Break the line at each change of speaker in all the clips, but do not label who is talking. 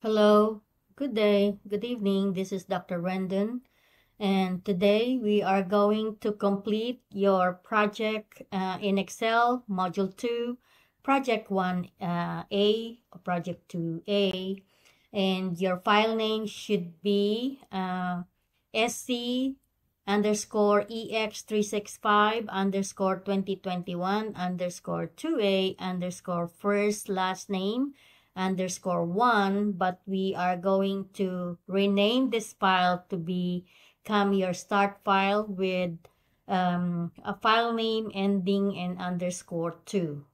Hello, good day, good evening. This is Dr. Rendon, and today we are going to complete your project in Excel, Module 2, Project 1A or Project 2A, and your file name should be SC underscore EX365 underscore 2021 underscore 2A underscore first last name underscore 1, but we are going to rename this file to become your start file with a file name ending in underscore 2.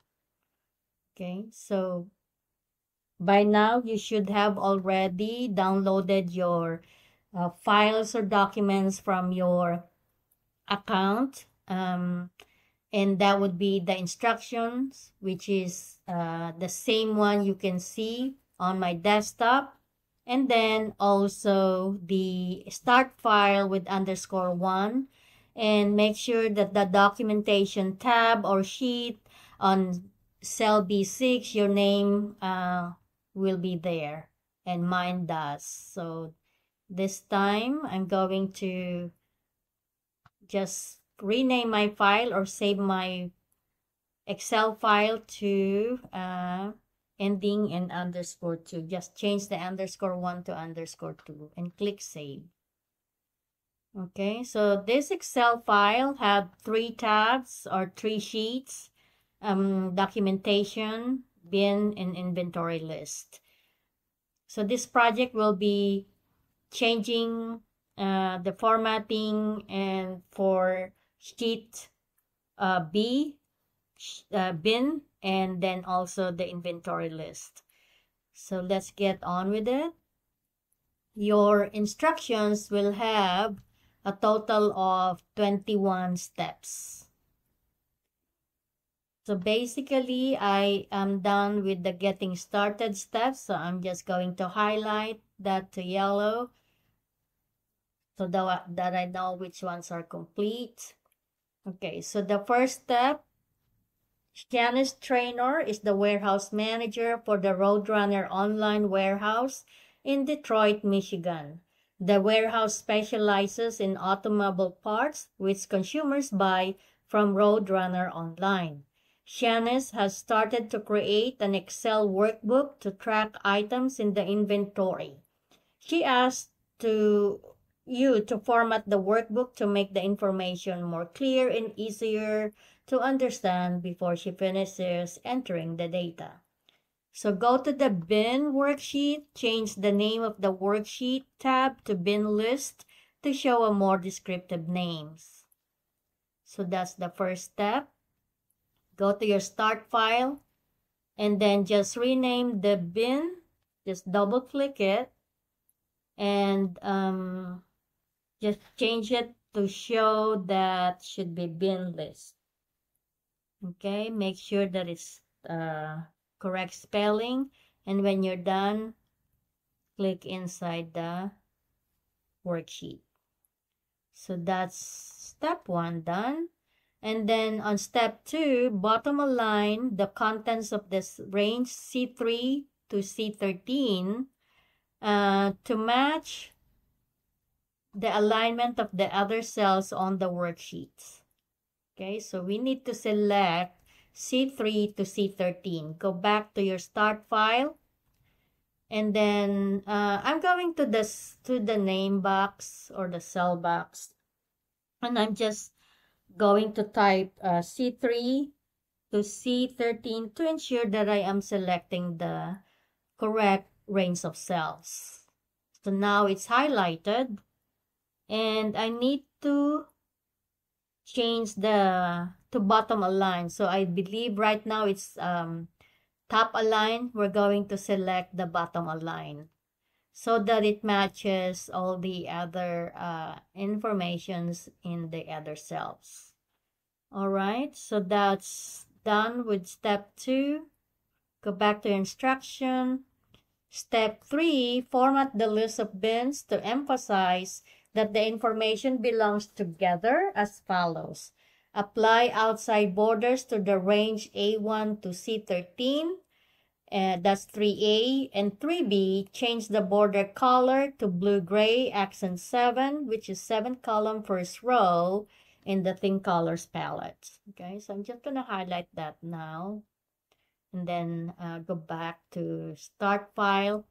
Okay, so by now you should have already downloaded your files or documents from your account. And that would be the instructions, which is the same one you can see on my desktop. And then also the start file with underscore 1. And make sure that the documentation tab or sheet on cell B6, your name will be there. And mine does. So this time I'm going to just rename my file or save my Excel file to ending in underscore 2. Just change the underscore 1 to underscore 2 and click save. Okay, so this Excel file had 3 tabs or 3 sheets, documentation, bin, and inventory list. So this project will be changing the formatting and for sheet B, bin, and then also the inventory list. So let's get on with it. Your instructions will have a total of 21 steps. So basically, I am done with the getting started steps. So I'm just going to highlight that to yellow so that I know which ones are complete. Okay, so the first step, Janice Traynor is the warehouse manager for the Roadrunner online warehouse in Detroit, Michigan. The warehouse specializes in automobile parts which consumers buy from Roadrunner online. Janice has started to create an Excel workbook to track items in the inventory. She asked you to format the workbook to make the information more clear and easier to understand before she finishes entering the data. So go to the bin worksheet, change the name of the worksheet tab to bin list to show a more descriptive names. So that's the first step. Go to your start file and then just rename the bin. Just double click it and just change it to show that should be bin list. Okay, make sure that it's correct spelling, and when you're done, click inside the worksheet. So that's step 1 done. And then on step 2, bottom align the contents of this range C3 to C13 to match the alignment of the other cells on the worksheets. Okay, so we need to select C3 to C13. Go back to your start file. And then I'm going to the name box or the cell box. And I'm just going to type C3 to C13 to ensure that I am selecting the correct range of cells. So now it's highlighted. And I need to change to bottom align. So I believe right now it's top align. We're going to select the bottom align so that it matches all the other informations in the other cells. All right, so that's done with step 2. Go back to instruction. Step 3, format the list of bins to emphasize that the information belongs together as follows. Apply outside borders to the range A1 to C13 That's 3A. And 3B, change the border color to blue-gray, accent 7, which is 7th column, first row in the Thin Colors palette. Okay, so I'm just going to highlight that now. And then go back to Start File.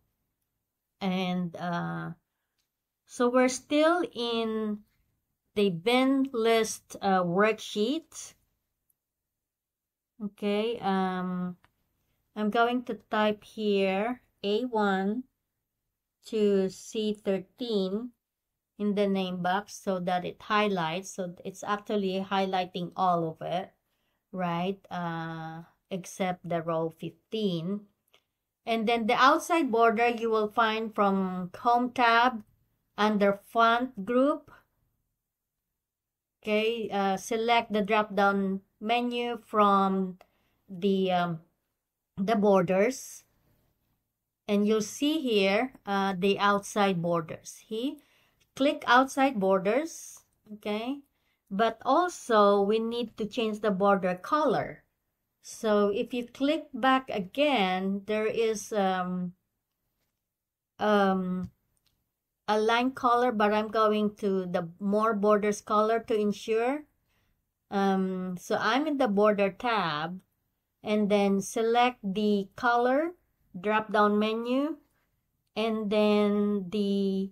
And so we're still in the bin list worksheet. Okay, I'm going to type here A1 to C13 in the name box so that it highlights. So it's actually highlighting all of it, right? Except the row 15. And then the outside border you will find from Home tab under Font Group. Okay, select the drop-down menu from the borders, and you'll see here the outside borders. Click outside borders, okay, but also we need to change the border color. So if you click back again, there is a line color, but I'm going to the more borders color to ensure. So I'm in the border tab, and then select the color drop down menu, and then the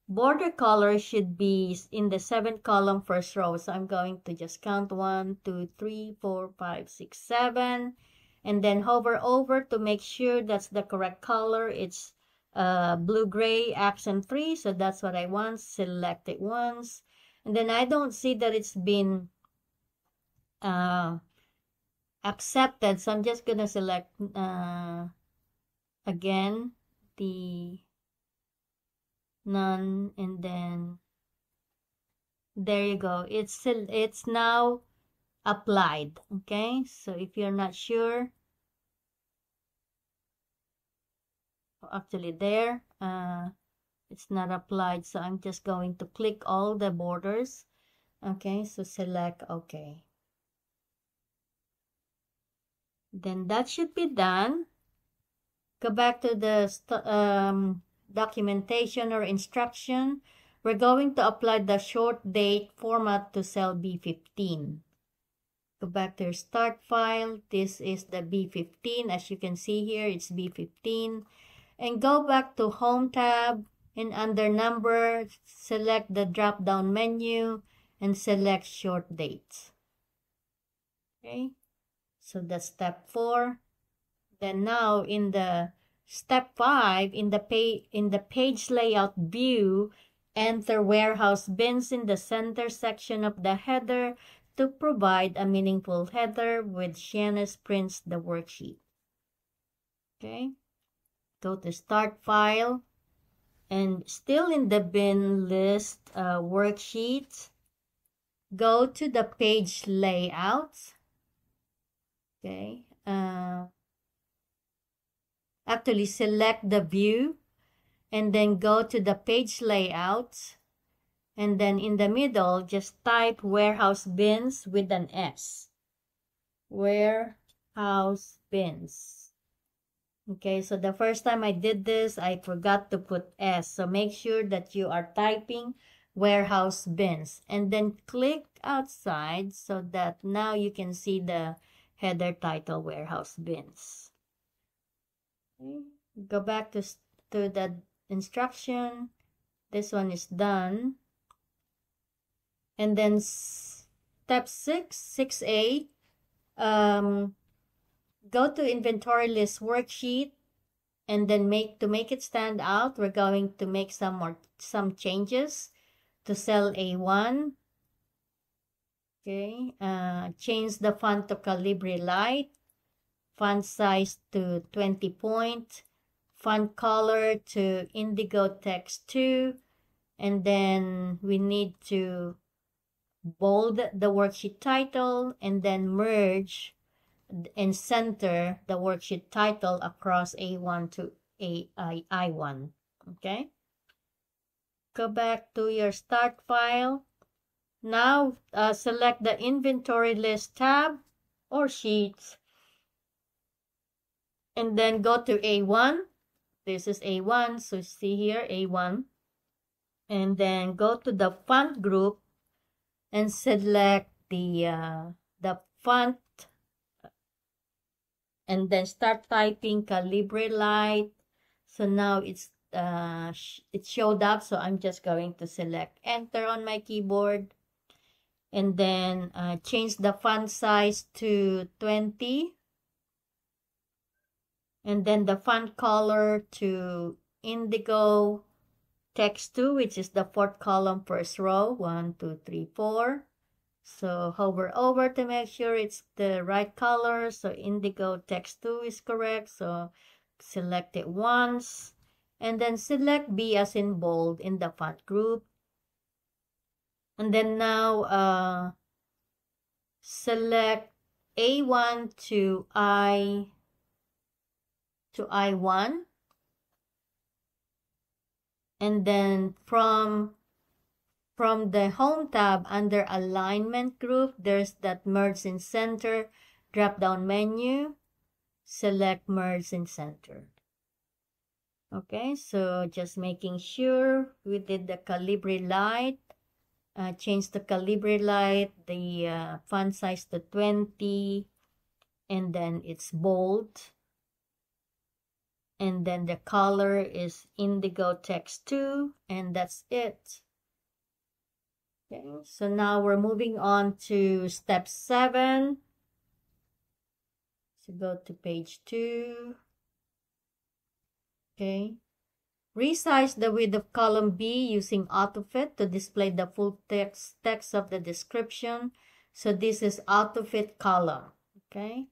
border color should be in the 7th column, first row. So I'm going to just count 1, 2, 3, 4, 5, 6, 7, and then hover over to make sure that's the correct color. It's blue-gray, accent 3, so that's what I want. Select it once, and then I don't see that it's been accepted, so I'm just gonna select again the none, and then there you go. It's now applied. Okay, so if you're not sure, actually there it's not applied, so I'm just going to click all the borders. Okay, so select OK. Then that should be done. Go back to the documentation or instruction. We're going to apply the short date format to cell B15. Go back to your start file. This is the B15. As you can see here, it's B15. And go back to Home tab, and under Number, select the drop-down menu and select Short Dates. Okay, so that's step 4. Then now in the step 5, in the page layout view, enter warehouse bins in the center section of the header to provide a meaningful header with Sienna's prints the worksheet. Okay, go to Start File, and still in the bin list worksheet, go to the page layout. Okay, actually select the view, and then go to the page layout, and then in the middle just type warehouse bins with an S. Warehouse bins. Okay, so the first time I did this, I forgot to put S. So make sure that you are typing warehouse bins, and then click outside so that now you can see the header title warehouse bins. Okay. Go back to the instruction. This one is done. And then step 6A, go to inventory list worksheet, and then to make it stand out, we're going to make some changes to cell A1. Okay, change the font to Calibri Light, font size to 20 point, font color to Indigo Text 2, and then we need to bold the worksheet title, and then merge and center the worksheet title across A1 to I1. Okay, go back to your start file. Now select the inventory list tab or sheets, And then go to A1. This is A1. So see here, A1. And then go to the font group and select the font. And then start typing Calibri Light. So now it showed up. So I'm just going to select Enter on my keyboard. And then change the font size to 20. And then the font color to indigo text 2, which is the fourth column, first row, 1, 2, 3, 4. So hover over to make sure it's the right color. So indigo text 2 is correct. So select it once. And then select B as in bold in the font group. And then now select A1 to I1. And then from the Home tab under Alignment group, there's that Merge in Center drop-down menu. Select Merge in Center. Okay, so just making sure we did the Calibri Light. Change the Calibri Light, the font size to 20. And then it's bold. And then the color is indigo text 2. And that's it. Okay, so now we're moving on to step 7. So go to page 2. Okay. Resize the width of column B using AutoFit to display the full text of the description. So this is AutoFit column. Okay.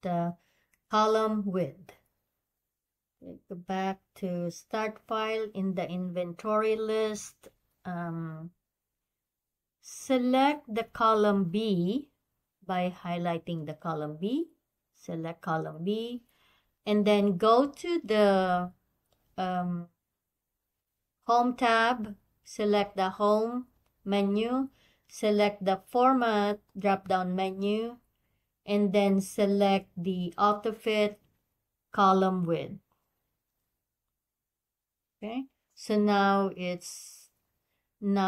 The column width. Okay, go back to start file in the inventory list. Select the column B by highlighting the column B. Select column B. And then go to the Home tab. Select the Home menu. Select the Format drop-down menu. And then select the AutoFit column width. Okay. So now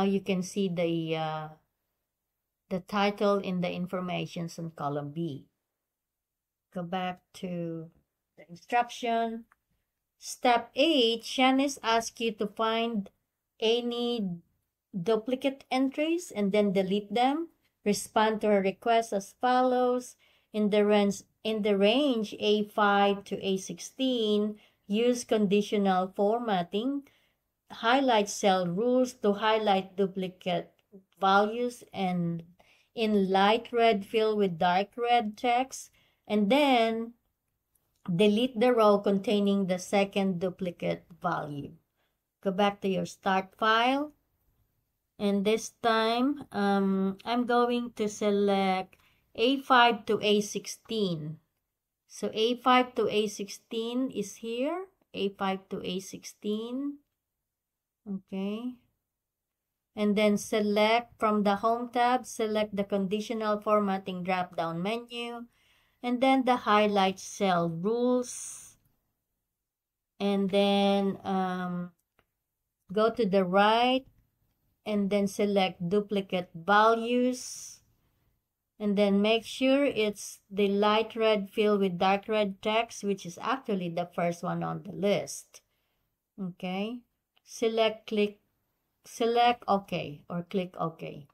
you can see the title in the informations on column B. Go back to the instruction. Step 8, Shanice asks you to find any duplicate entries and then delete them. Respond to her request as follows. In the range A5 to A16, use conditional formatting. Highlight cell rules to highlight duplicate values and in light red fill with dark red text. And then delete the row containing the second duplicate value. Go back to your start file. And this time, I'm going to select A5 to A16. So A5 to A16 is here. A5 to A16. Okay. And then select from the Home tab, select the conditional formatting drop-down menu. And then the highlight cell rules. And then go to the right. And then select duplicate values. And then make sure it's the light red fill with dark red text, which is actually the first one on the list. Okay. Select OK or click OK.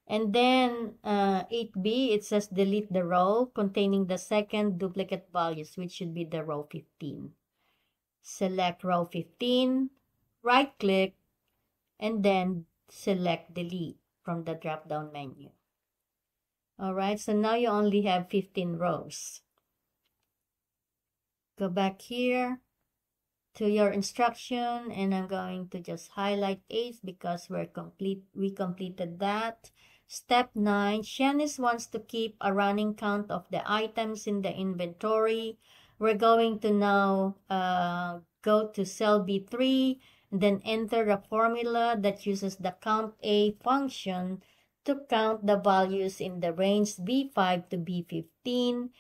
And then 8B, it says delete the row containing the second duplicate values, which should be the row 15. Select row 15, right click, and then select delete from the drop-down menu. Alright, so now you only have 15 rows. Go back here to your instruction, and I'm going to just highlight 8 because we completed that. Step 9, Shanice wants to keep a running count of the items in the inventory. We're going to now go to cell B3 and then enter a formula that uses the count A function to count the values in the range B5 to B15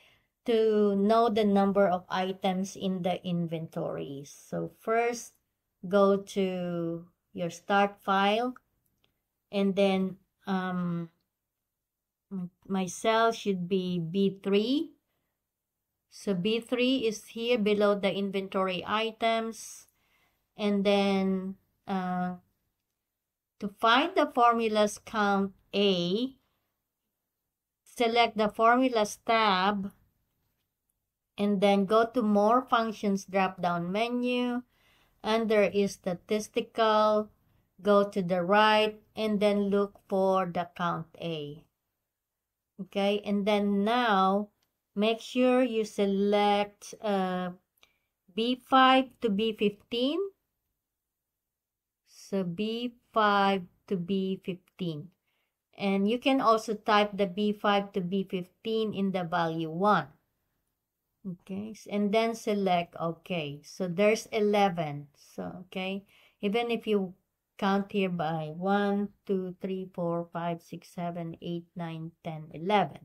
to know the number of items in the inventory. So first, go to your start file, and then my cell should be B3. So B3 is here below the inventory items. And then to find the formulas count A, select the formulas tab, and then go to more functions drop-down menu. Under is statistical, go to the right, and then look for the count A. Okay, and then now make sure you select B5 to B15. So B5 to B15. And you can also type the B5 to B15 in the value 1. Okay, and then select OK. So there's 11. So, okay, even if you count here by 1, 2, 3, 4, 5, 6, 7, 8, 9, 10, 11.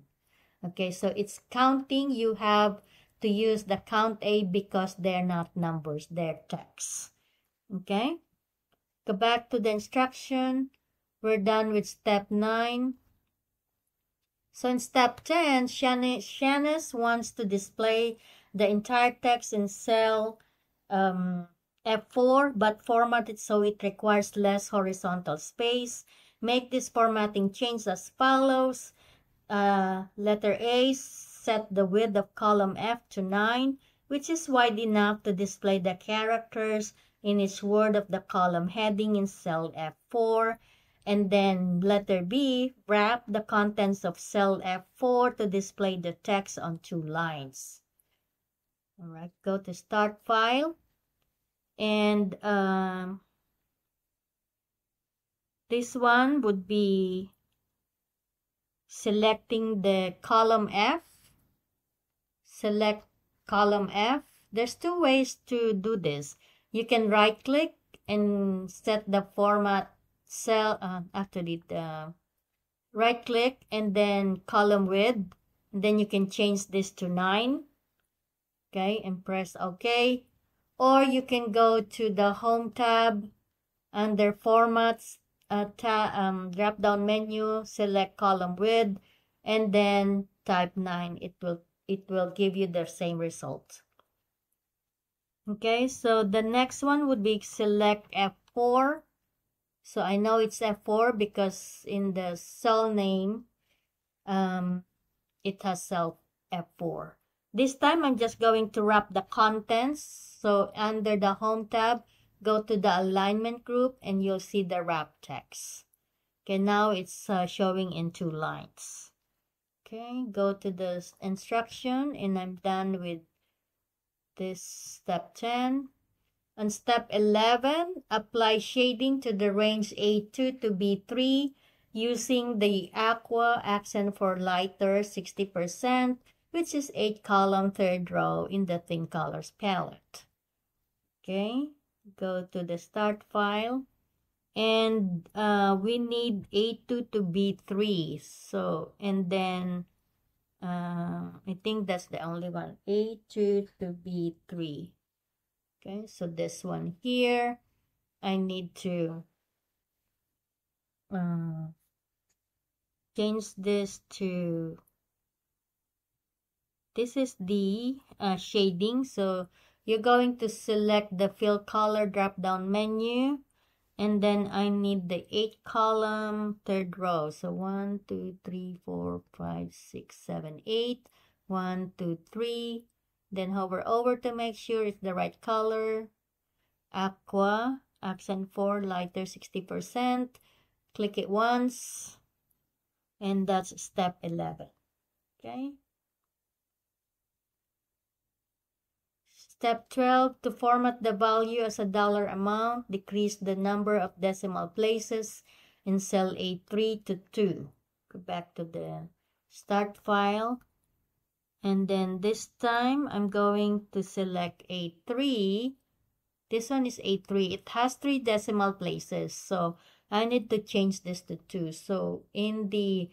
Okay, so it's counting. You have to use the count A because they're not numbers, they're text. Okay, go back to the instruction. We're done with step 9. So in step 10, Shanice wants to display the entire text in cell F4, but format it so it requires less horizontal space. Make this formatting change as follows. Letter A, set the width of column F to 9, which is wide enough to display the characters in each word of the column heading in cell F4. And then letter B, wrap the contents of cell F4 to display the text on 2 lines. All right, go to start file. And this one would be selecting the column F. Select column F. There's 2 ways to do this. You can right click and set the format cell, actually the right click and then column width, and then you can change this to 9. Okay, and press OK. Or you can go to the home tab under formats, drop down menu, select column width, and then type 9. It will give you the same result. Okay, so the next one would be select F4. So I know it's F4 because in the cell name, it has cell F4. This time I'm just going to wrap the contents. So under the home tab, go to the alignment group and you'll see the wrap text. Okay, now it's showing in 2 lines. Okay, go to the instruction and I'm done with this step 10. On step 11, apply shading to the range A2 to B3 using the aqua accent for lighter 60%, which is 8 column 3rd row in the thin colors palette. Okay, go to the start file. And we need A2 to B3. So, and then I think that's the only one. A2 to B3. Okay, so this one here, I need to change this to, this is the shading. So you're going to select the fill color drop down menu, and then I need the 8 column 3rd row. So 1, 2, 3, 4, 5, 6, 7, 8. 1, 2, 3. Then hover over to make sure it's the right color. Aqua, accent 4, lighter 60%. Click it once. And that's step 11. Okay. Step 12, to format the value as a dollar amount, decrease the number of decimal places in cell A3 to 2. Go back to the start file. And then this time, I'm going to select A3. This one is A3. It has 3 decimal places. So I need to change this to 2. So in the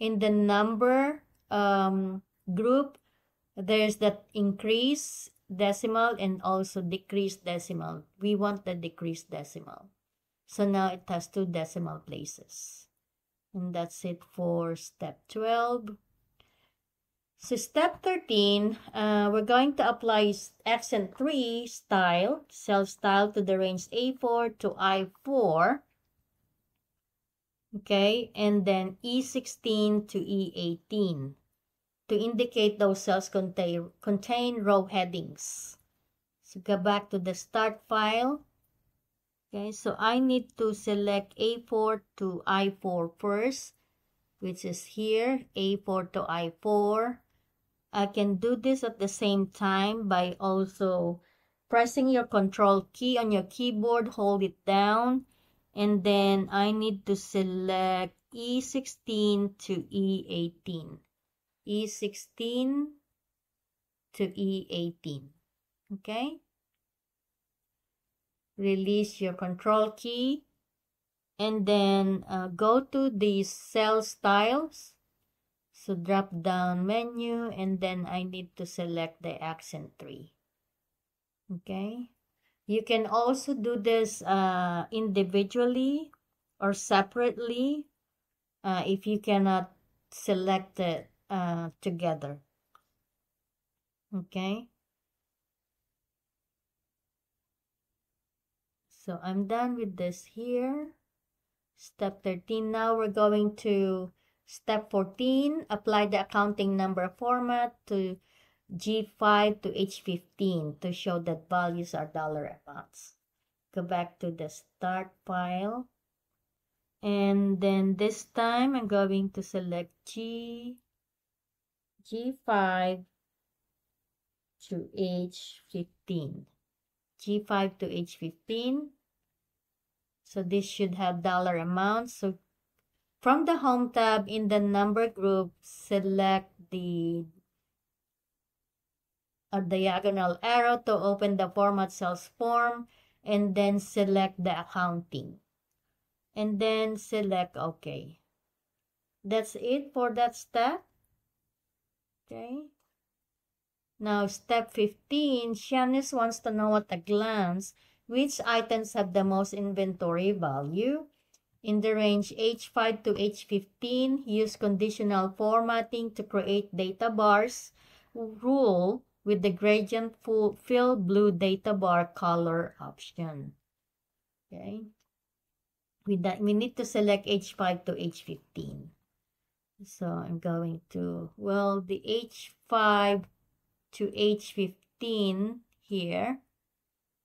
number group, There's that increase decimal and also decrease decimal. We want the decreased decimal. So now it has 2 decimal places. And that's it for step 12. So step 13, we're going to apply accent 3 style, cell style to the range A4 to I4. Okay, and then E16 to E18 to indicate those cells contain row headings. So go back to the start file. Okay, so I need to select A4 to I4 first, which is here, A4 to I4. I can do this at the same time by also pressing your control key on your keyboard, hold it down, and then I need to select E16 to E18. E16 to E18. Okay? Release your control key and then go to the cell styles. So drop down menu and then I need to select the accent 3. Okay. You can also do this individually or separately if you cannot select it together. Okay. So I'm done with this here. Step 13. Now we're going to step 14. Apply the accounting number format to G5 to H15 to show that values are dollar amounts. Go back to the start file. And then this time I'm going to select G5 to H15. G5 to H15. So this should have dollar amounts. So from the home tab in the number group, select the diagonal arrow to open the format cells form and then select the accounting. And then select OK. That's it for that step. Okay. Now step 15, Shanice wants to know at a glance which items have the most inventory value. In the range H5 to H15, use conditional formatting to create data bars. Rule with the gradient fill blue data bar color option. Okay. With that, we need to select H5 to H15. So I'm going to, well, the H5 to H15 here,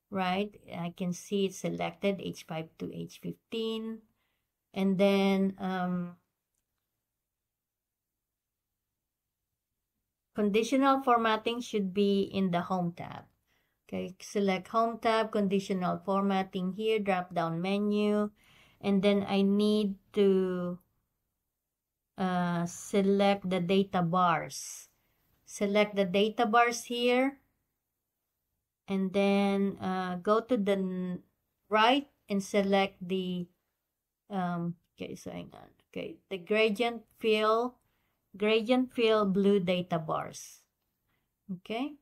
right? I can see it's selected H5 to H15. And then conditional formatting should be in the home tab. Okay, select home tab, conditional formatting here, drop down menu. And then I need to select the data bars. Select the data bars here. And then go to the right and select the okay, so hang on. Okay, the gradient fill blue data bars. Okay,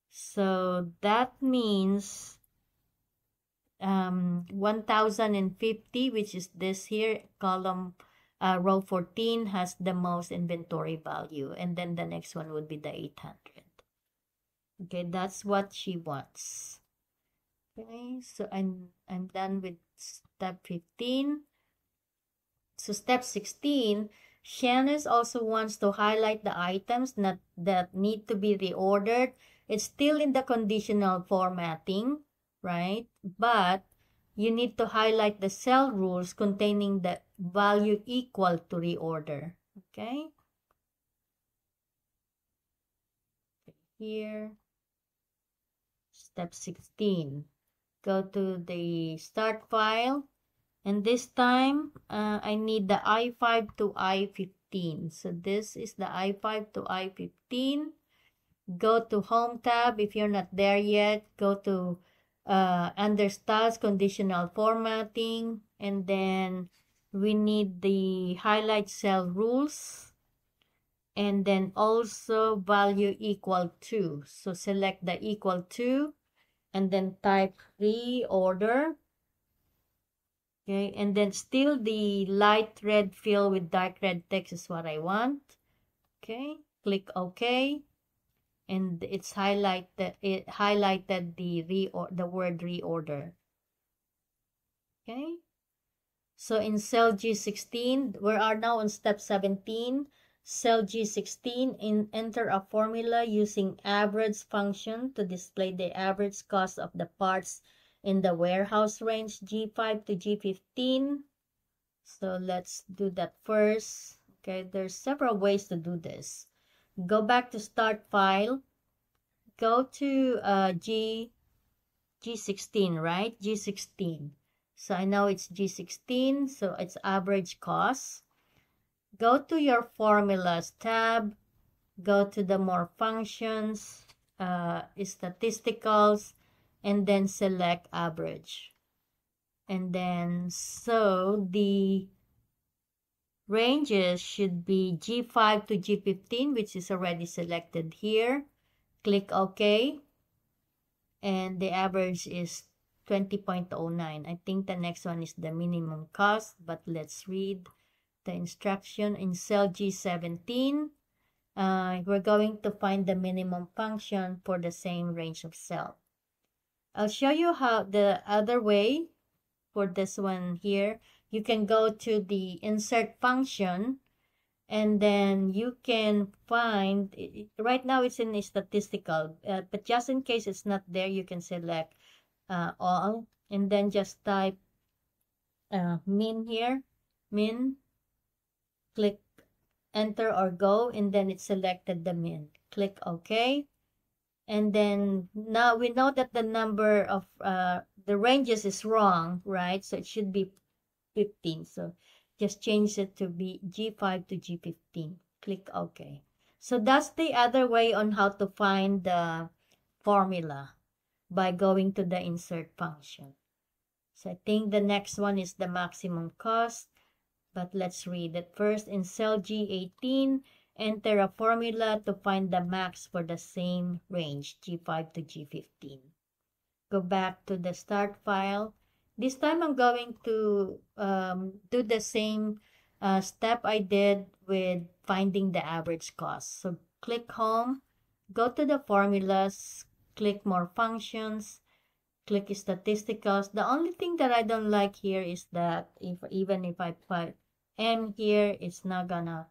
so that means 1050, which is this here, column row 14 has the most inventory value, and then the next one would be the 800. Okay, that's what she wants. Okay, so I'm done with step 15. So step 16, Shanice also wants to highlight the items that need to be reordered. It's still in the conditional formatting, right? But you need to highlight the cell rules containing the value equal to reorder. Okay? Here, step 16. Go to the start file. And this time, I need the I5 to I15. So this is the I5 to I15. Go to Home tab. If you're not there yet, go to under Styles, Conditional Formatting. And then we need the Highlight Cell Rules. and then also value equal to. So select the equal to and then type reorder. Okay, and then still the light red fill with dark red text is what I want. Okay, click OK, and it's highlighted. It highlighted the word reorder. Okay, so in cell G16, we are now on step 17. Cell G16, enter a formula using average function to display the average cost of the parts in the warehouse range G5 to G15. So let's do that first. Okay, there's several ways to do this. Go back to start file. Go to G16, right? G16. So I know it's G16, so it's average cost. Go to your formulas tab, go to the more functions, statisticals, and then select average. And then, so the ranges should be G5 to G15, which is already selected here. Click OK. And the average is 20.09. I think the next one is the minimum cost, but let's read the instruction in cell G17. We're going to find the minimum function for the same range of cell. I'll show you how the other way for this one here. You can go to the insert function and then you can find, right now it's in a statistical, but just in case it's not there, you can select all, and then just type min here, min, click enter or go, and then it selected the min. Click OK. And then now we know that the number of the ranges is wrong, right? So it should be 15. So just change it to be G5 to G15. Click OK. So that's the other way on how to find the formula, by going to the insert function. So I think the next one is the maximum cost, but let's read it first. In cell G18, enter a formula to find the max for the same range, G5 to G15. Go back to the start file. This time I'm going to do the same step I did with finding the average cost. So click home, go to the formulas, click more functions, click statisticals. The only thing that I don't like here is that even if I put M here, it's not gonna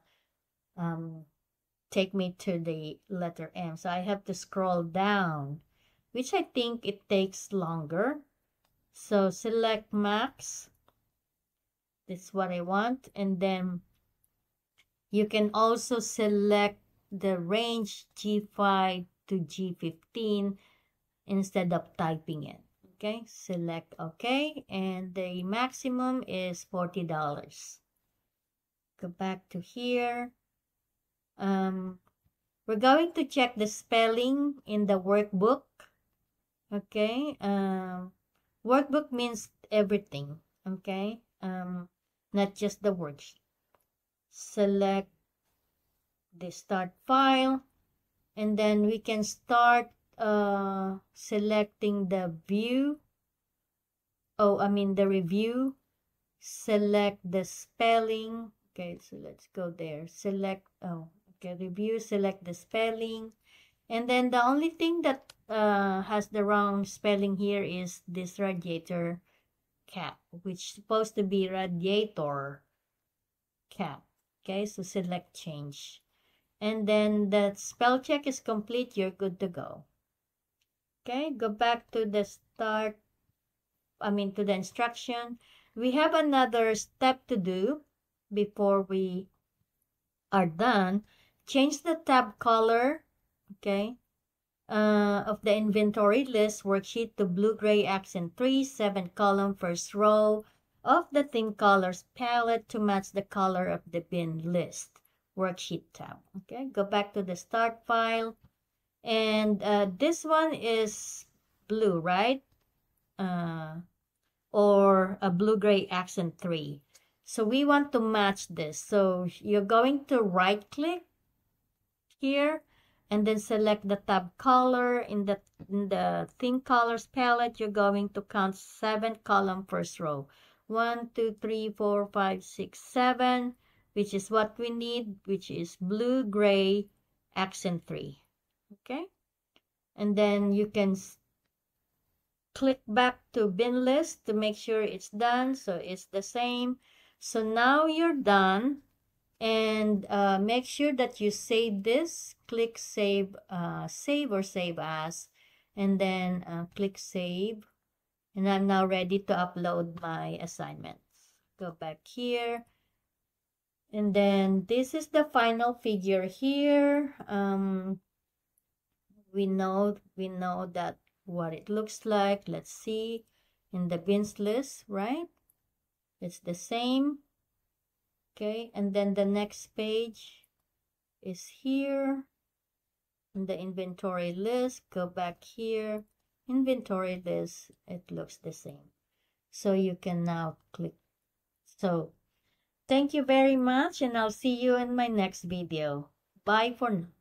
take me to the letter M. So I have to scroll down, which I think it takes longer. So select max. That's what I want. And then you can also select the range G5 to G15 instead of typing it. Okay, select OK, and the maximum is $40. Go back to here. We're going to check the spelling in the workbook. Okay, workbook means everything. Okay, not just the worksheet. Select the start file, and then we can start selecting the view. The review. Select the spelling. Okay, so let's go there. Select, review, select the spelling. And then the only thing that has the wrong spelling here is this radiator cap, which is supposed to be radiator cap. Okay, so select change. And then the spell check is complete. You're good to go. Okay, go back to the to the instruction. We have another step to do before we are done. Change the tab color, okay, of the inventory list worksheet to blue-gray accent 3, 7 column, first row of the theme colors palette to match the color of the bin list worksheet tab. Okay, go back to the start file, and this one is blue, right? Or a blue-gray accent 3. So we want to match this. So you're going to right click here, and then select the tab color. In the theme colors palette, you're going to count 7 column first row. 1, 2, 3, 4, 5, 6, 7, which is what we need, which is blue, gray, accent 3. Okay, and then you can click back to bin list to make sure it's done, so it's the same. So now you're done, and make sure that you save this. Click save, save or save as, and then click save, and I'm now ready to upload my assignments. Go back here, and then this is the final figure here. We know that what it looks like. Let's see in the bins list, right? It's the same. Okay, and then the next page is here in the inventory list. Go back here, inventory list, it looks the same. So you can now click. So thank you very much, and I'll see you in my next video. Bye for now.